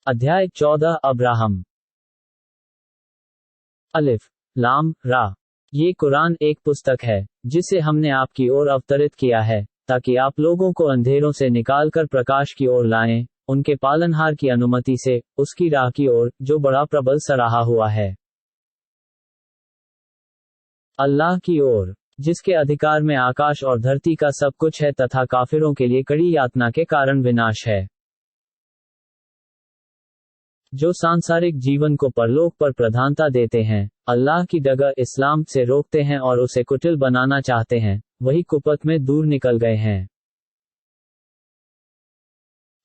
अध्याय 14 अब्राहम। अलिफ लाम रा। ये कुरान एक पुस्तक है जिसे हमने आपकी ओर अवतरित किया है ताकि आप लोगों को अंधेरों से निकालकर प्रकाश की ओर लाएं, उनके पालनहार की अनुमति से, उसकी राह की ओर जो बड़ा प्रबल सराहा हुआ है। अल्लाह की ओर, जिसके अधिकार में आकाश और धरती का सब कुछ है तथा काफिरों के लिए कड़ी यातना के कारण विनाश है। जो सांसारिक जीवन को परलोक पर प्रधानता देते हैं, अल्लाह की डगर इस्लाम से रोकते हैं और उसे कुटिल बनाना चाहते हैं, वही कुपथ में दूर निकल गए हैं।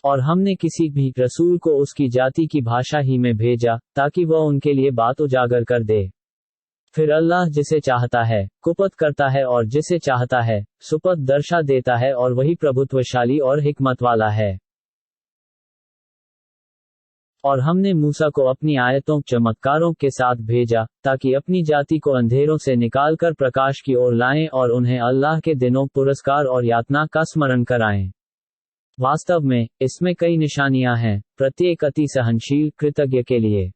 और हमने किसी भी रसूल को उसकी जाति की भाषा ही में भेजा ताकि वह उनके लिए बात उजागर कर दे। फिर अल्लाह जिसे चाहता है कुपथ करता है और जिसे चाहता है सुपथ दर्शा देता है, और वही प्रभुत्वशाली और हिकमत वाला है। और हमने मूसा को अपनी आयतों चमत्कारों के साथ भेजा ताकि अपनी जाति को अंधेरों से निकालकर प्रकाश की ओर लाएं और उन्हें अल्लाह के दिनों पुरस्कार और यातना का स्मरण कराएं। वास्तव में इसमें कई निशानियां हैं, प्रत्येक अति सहनशील कृतज्ञ के लिए।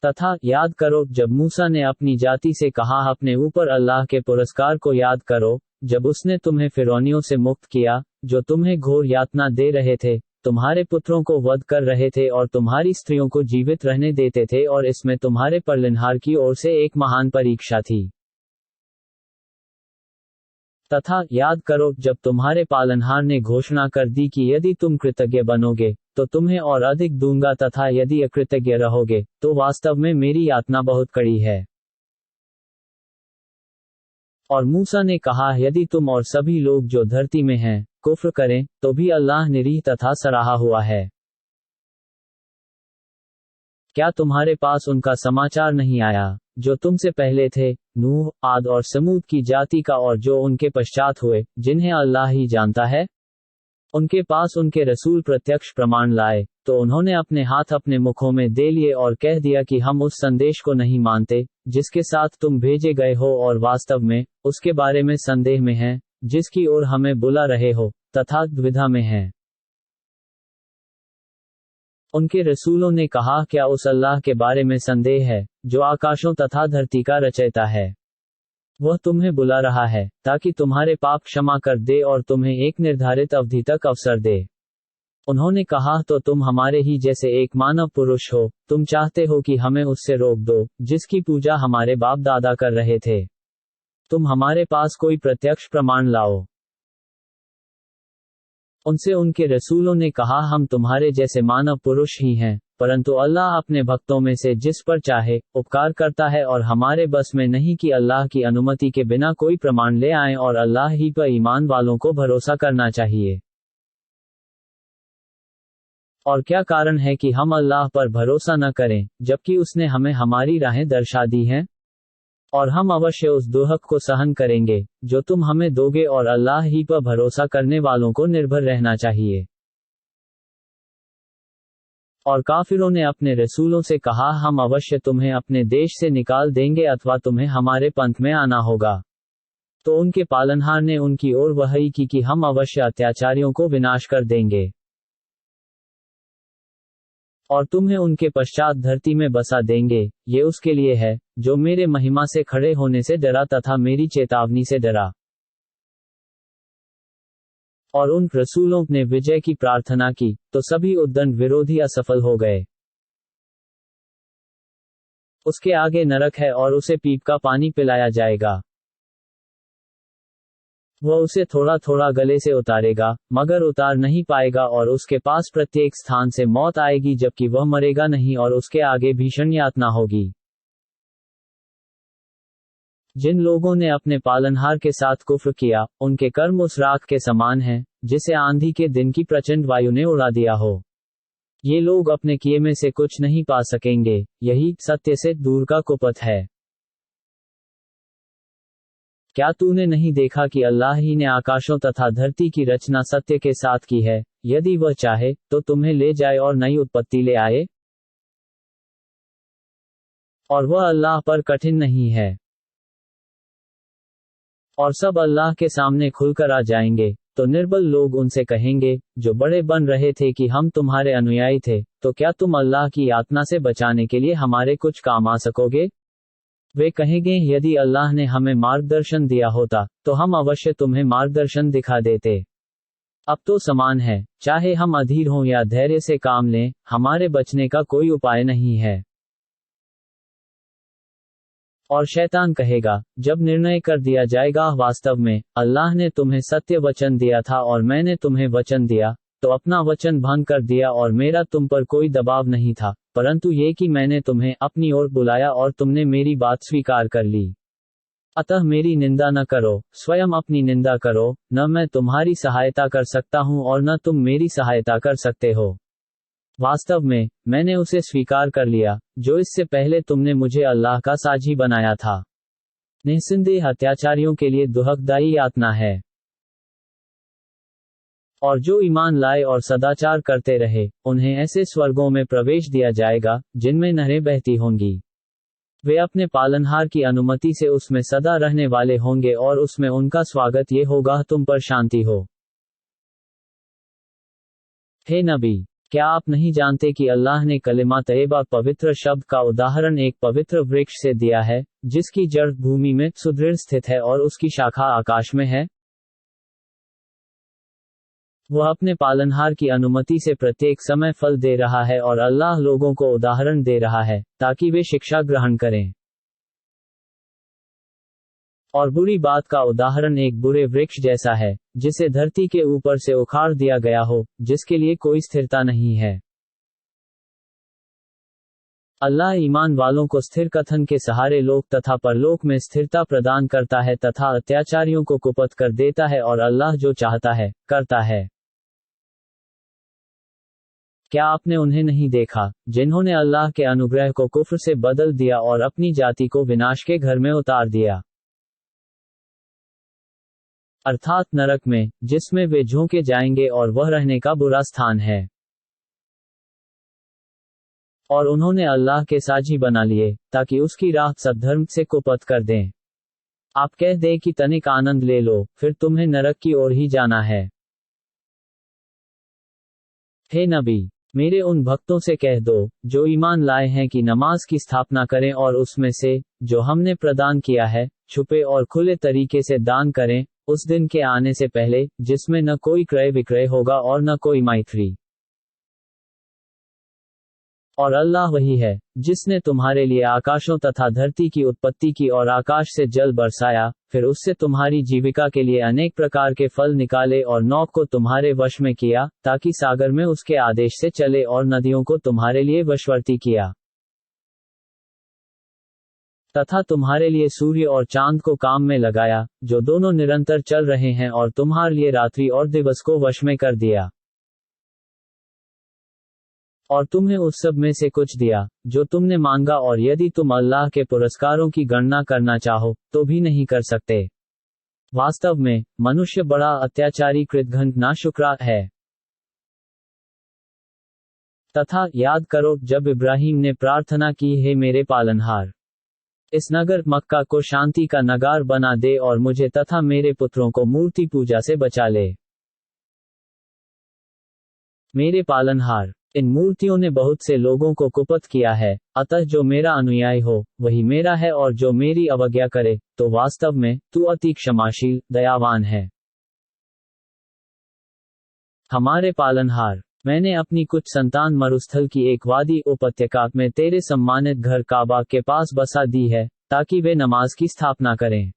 तथा याद करो जब मूसा ने अपनी जाति से कहा, अपने ऊपर अल्लाह के पुरस्कार को याद करो, जब उसने तुम्हें फिरौनियों से मुक्त किया जो तुम्हें घोर यातना दे रहे थे, तुम्हारे पुत्रों को वध कर रहे थे और तुम्हारी स्त्रियों को जीवित रहने देते थे, और इसमें तुम्हारे पालनहार की ओर से एक महान परीक्षा थी। तथा याद करो जब तुम्हारे पालनहार ने घोषणा कर दी कि यदि तुम कृतज्ञ बनोगे तो तुम्हें और अधिक दूंगा, तथा यदि अकृतज्ञ रहोगे तो वास्तव में मेरी यातना बहुत कड़ी है। और मूसा ने कहा, यदि तुम और सभी लोग जो धरती में हैं कुफ्र करें तो भी अल्लाह निरीह तथा सराहा हुआ है। क्या तुम्हारे पास उनका समाचार नहीं आया जो तुमसे पहले थे, नूह, आद और समूद की जाति का, और जो उनके पश्चात हुए, जिन्हें अल्लाह ही जानता है? उनके पास उनके रसूल प्रत्यक्ष प्रमाण लाए तो उन्होंने अपने हाथ अपने मुखों में दे लिए और कह दिया कि हम उस संदेश को नहीं मानते जिसके साथ तुम भेजे गए हो, और वास्तव में उसके बारे में संदेह में हैं जिसकी ओर हमें बुला रहे हो, तथा द्विधा में हैं। उनके रसूलों ने कहा, क्या उस अल्लाह के बारे में संदेह है जो आकाशों तथा धरती का रचयिता है? वह तुम्हें बुला रहा है ताकि तुम्हारे पाप क्षमा कर दे और तुम्हें एक निर्धारित अवधि तक अवसर दे। उन्होंने कहा, तो तुम हमारे ही जैसे एक मानव पुरुष हो, तुम चाहते हो कि हमें उससे रोक दो जिसकी पूजा हमारे बाप दादा कर रहे थे। तुम हमारे पास कोई प्रत्यक्ष प्रमाण लाओ। उनसे उनके रसूलों ने कहा, हम तुम्हारे जैसे मानव पुरुष ही हैं, परंतु अल्लाह अपने भक्तों में से जिस पर चाहे उपकार करता है, और हमारे बस में नहीं कि अल्लाह की अनुमति के बिना कोई प्रमाण ले आएं, और अल्लाह ही पर ईमान वालों को भरोसा करना चाहिए। और क्या कारण है कि हम अल्लाह पर भरोसा न करें जबकि उसने हमें हमारी राहें दर्शा दी हैं? और हम अवश्य उस दुहक को सहन करेंगे जो तुम हमें दोगे, और अल्लाह ही पर भरोसा करने वालों को निर्भर रहना चाहिए। और काफिरों ने अपने रसूलों से कहा, हम अवश्य तुम्हें अपने देश से निकाल देंगे अथवा तुम्हें हमारे पंथ में आना होगा। तो उनके पालनहार ने उनकी ओर वही की कि हम अवश्य अत्याचारियों को विनाश कर देंगे और तुम्हें उनके पश्चात धरती में बसा देंगे। ये उसके लिए है जो मेरे महिमा से खड़े होने से डरा तथा मेरी चेतावनी से डरा। और उन रसूलों ने विजय की प्रार्थना की तो सभी उद्दंड विरोधी असफल हो गए। उसके आगे नरक है और उसे पीप का पानी पिलाया जाएगा। वह उसे थोड़ा थोड़ा गले से उतारेगा मगर उतार नहीं पाएगा, और उसके पास प्रत्येक स्थान से मौत आएगी जबकि वह मरेगा नहीं, और उसके आगे भीषण यातना होगी। जिन लोगों ने अपने पालनहार के साथ कुफ्र किया, उनके कर्म उस राख के समान हैं जिसे आंधी के दिन की प्रचंड वायु ने उड़ा दिया हो। ये लोग अपने किए में से कुछ नहीं पा सकेंगे। यही सत्य से दूर का कुपथ है। क्या तूने नहीं देखा कि अल्लाह ही ने आकाशों तथा धरती की रचना सत्य के साथ की है? यदि वह चाहे तो तुम्हें ले जाए और नई उत्पत्ति ले आए, और वह अल्लाह पर कठिन नहीं है। और सब अल्लाह के सामने खुलकर आ जाएंगे, तो निर्बल लोग उनसे कहेंगे, जो बड़े बन रहे थे कि हम तुम्हारे अनुयायी थे, तो क्या तुम अल्लाह की यातना से बचाने के लिए हमारे कुछ काम आ सकोगे? वे कहेंगे, यदि अल्लाह ने हमें मार्गदर्शन दिया होता, तो हम अवश्य तुम्हें मार्गदर्शन दिखा देते। अब तो समान है, चाहे हम अधीर हों या धैर्य से काम लें, हमारे बचने का कोई उपाय नहीं है। और शैतान कहेगा, जब निर्णय कर दिया जाएगा, वास्तव में अल्लाह ने तुम्हें सत्य वचन दिया था और मैंने तुम्हें वचन दिया, तो अपना वचन भंग कर दिया और मेरा तुम पर कोई दबाव नहीं था, परंतु ये कि मैंने तुम्हें अपनी ओर बुलाया और तुमने मेरी बात स्वीकार कर ली। अतः मेरी निंदा न करो, स्वयं अपनी निंदा करो, न मैं तुम्हारी सहायता कर सकता हूँ और न तुम मेरी सहायता कर सकते हो। वास्तव में मैंने उसे स्वीकार कर लिया, जो इससे पहले तुमने मुझे अल्लाह का साझी बनाया था। निस्संदेह अत्याचारियों के लिए दुखदायी यातना है। और जो ईमान लाए और सदाचार करते रहे, उन्हें ऐसे स्वर्गों में प्रवेश दिया जाएगा, जिनमें नहरें बहती होंगी। वे अपने पालनहार की अनुमति से उसमें सदा रहने वाले होंगे और उसमें उनका स्वागत ये होगा, तुम पर शांति हो। हे नबी, क्या आप नहीं जानते कि अल्लाह ने कलिमा तैयबा पवित्र शब्द का उदाहरण एक पवित्र वृक्ष से दिया है, जिसकी जड़ भूमि में सुदृढ़ स्थित है और उसकी शाखा आकाश में है? वह अपने पालनहार की अनुमति से प्रत्येक समय फल दे रहा है और अल्लाह लोगों को उदाहरण दे रहा है, ताकि वे शिक्षा ग्रहण करें। और बुरी बात का उदाहरण एक बुरे वृक्ष जैसा है, जिसे धरती के ऊपर से उखाड़ दिया गया हो, जिसके लिए कोई स्थिरता नहीं है। अल्लाह ईमान वालों को स्थिर कथन के सहारे लोक तथा परलोक में स्थिरता प्रदान करता है तथा अत्याचारियों को कुपथ कर देता है, और अल्लाह जो चाहता है, करता है। क्या आपने उन्हें नहीं देखा, जिन्होंने अल्लाह के अनुग्रह को कुफ्र से बदल दिया और अपनी जाति को विनाश के घर में उतार दिया, अर्थात नरक में, जिसमें वे झोंके जाएंगे और वह रहने का बुरा स्थान है। और उन्होंने अल्लाह के साझी बना लिए, ताकि उसकी राह सद्धर्म से कुपथ कर दें। आप कह दें कि तनिक आनंद ले लो, फिर तुम्हें नरक की ओर ही जाना है। हे नबी, मेरे उन भक्तों से कह दो, जो ईमान लाए हैं, कि नमाज की स्थापना करें और उसमें से, जो हमने प्रदान किया है, छुपे और खुले तरीके से दान करें, उस दिन के आने से पहले, जिसमें न कोई क्रय विक्रय होगा और न कोई मैत्री। और अल्लाह वही है, जिसने तुम्हारे लिए आकाशों तथा धरती की उत्पत्ति की और आकाश से जल बरसाया, फिर उससे तुम्हारी जीविका के लिए अनेक प्रकार के फल निकाले और नौक को तुम्हारे वश में किया, ताकि सागर में उसके आदेश से चले, और नदियों को तुम्हारे लिए वशवर्ती किया। तथा तुम्हारे लिए सूर्य और चांद को काम में लगाया, जो दोनों निरंतर चल रहे हैं, और तुम्हारे लिए रात्रि और दिवस को वश में कर दिया। और तुम्हें उस सब में से कुछ दिया, जो तुमने मांगा, और यदि तुम अल्लाह के पुरस्कारों की गणना करना चाहो, तो भी नहीं कर सकते। वास्तव में, मनुष्य बड़ा अत्याचारी कृतघ्न नाशुक्रा है। तथा याद करो, जब इब्राहिम ने प्रार्थना की, हे मेरे पालनहार, इस नगर मक्का को शांति का नगार बना दे और मुझे तथा मेरे पुत्रों को मूर्ति पूजा से बचा ले। मेरे पालनहार, इन मूर्तियों ने बहुत से लोगों को कुपथ किया है, अतः जो मेरा अनुयायी हो, वही मेरा है, और जो मेरी अवज्ञा करे, तो वास्तव में तू अति क्षमाशील, दयावान है। हमारे पालनहार, मैंने अपनी कुछ संतान मरुस्थल की एक वादी उपत्यका में तेरे सम्मानित घर काबा के पास बसा दी है, ताकि वे नमाज की स्थापना करें।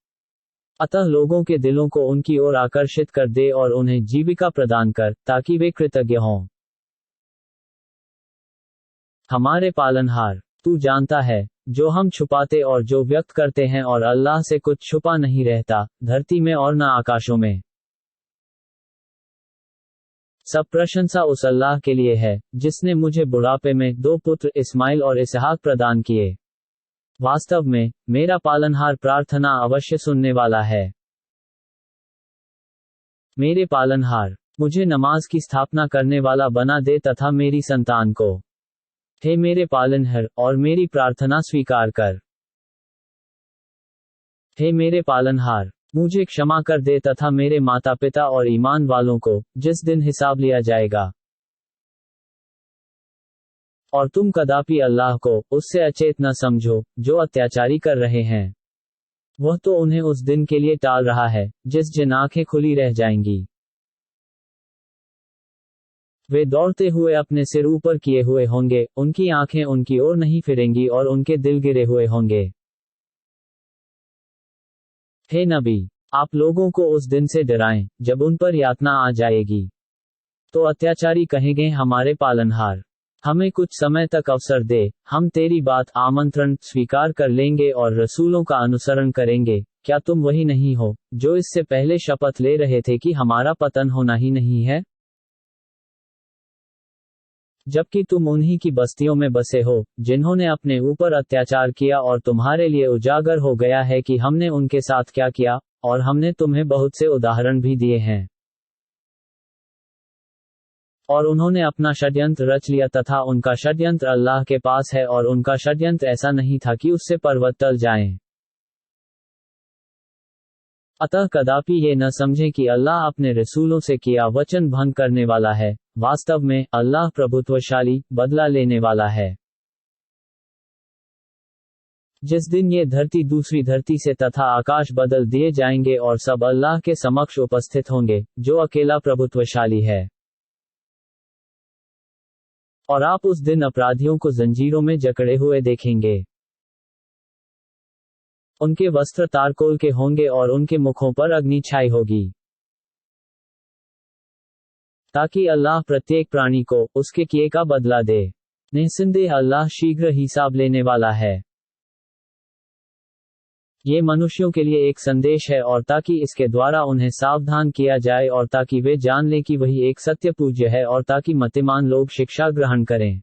अतः लोगों के दिलों को उनकी ओर आकर्षित कर दे और उन्हें जीविका प्रदान कर, ताकि वे कृतज्ञ हों। हमारे पालनहार, तू जानता है, जो हम छुपाते और जो व्यक्त करते हैं, और अल्लाह से कुछ छुपा नहीं रहता, धरती में और न आकाशों में। सब प्रशंसा उस अल्लाह के लिए है, जिसने मुझे बुढ़ापे में 2 पुत्र इस्माइल और इसहाक प्रदान किए। वास्तव में, मेरा पालनहार प्रार्थना अवश्य सुनने वाला है। मेरे पालनहार, मुझे नमाज की स्थापना करने वाला बना दे तथा मेरी संतान को, हे मेरे पालनहार, और मेरी प्रार्थना स्वीकार कर। हे मेरे पालनहार, मुझे क्षमा कर दे तथा मेरे माता पिता और ईमान वालों को, जिस दिन हिसाब लिया जाएगा। और तुम कदापि अल्लाह को उससे अचेत न समझो, जो अत्याचारी कर रहे हैं। वह तो उन्हें उस दिन के लिए टाल रहा है, जिन आंखें खुली रह जाएंगी। वे दौड़ते हुए अपने सिर ऊपर किए हुए होंगे, उनकी आंखें उनकी ओर नहीं फिरेंगी और उनके दिल गिरे हुए होंगे। हे नबी, आप लोगों को उस दिन से डराएं, जब उन पर यातना आ जाएगी। तो अत्याचारी कहेंगे, हमारे पालनहार, हमें कुछ समय तक अवसर दे, हम तेरी बात आमंत्रण स्वीकार कर लेंगे और रसूलों का अनुसरण करेंगे। क्या तुम वही नहीं हो, जो इससे पहले शपथ ले रहे थे कि हमारा पतन होना ही नहीं है? जबकि तुम उन्हीं की बस्तियों में बसे हो, जिन्होंने अपने ऊपर अत्याचार किया, और तुम्हारे लिए उजागर हो गया है कि हमने उनके साथ क्या किया, और हमने तुम्हें बहुत से उदाहरण भी दिए हैं। और उन्होंने अपना षड्यंत्र रच लिया, तथा उनका षड्यंत्र अल्लाह के पास है, और उनका षड्यंत्र ऐसा नहीं था कि उससे पर्वत टल जाएं। अतः कदापि ये न समझें कि अल्लाह अपने रसूलों से किया वचन भंग करने वाला है। वास्तव में अल्लाह प्रभुत्वशाली, बदला लेने वाला है। जिस दिन ये धरती दूसरी धरती से तथा आकाश बदल दिए जाएंगे और सब अल्लाह के समक्ष उपस्थित होंगे, जो अकेला प्रभुत्वशाली है। और आप उस दिन अपराधियों को जंजीरों में जकड़े हुए देखेंगे। उनके वस्त्र तारकोल के होंगे और उनके मुखों पर अग्नि छाई होगी, ताकि अल्लाह प्रत्येक प्राणी को उसके किए का बदला दे। निस्संदेह अल्लाह शीघ्र हिसाब लेने वाला है। ये मनुष्यों के लिए एक संदेश है, और ताकि इसके द्वारा उन्हें सावधान किया जाए, और ताकि वे जान लें कि वही एक सत्य पूज्य है, और ताकि मतिमान लोग शिक्षा ग्रहण करें।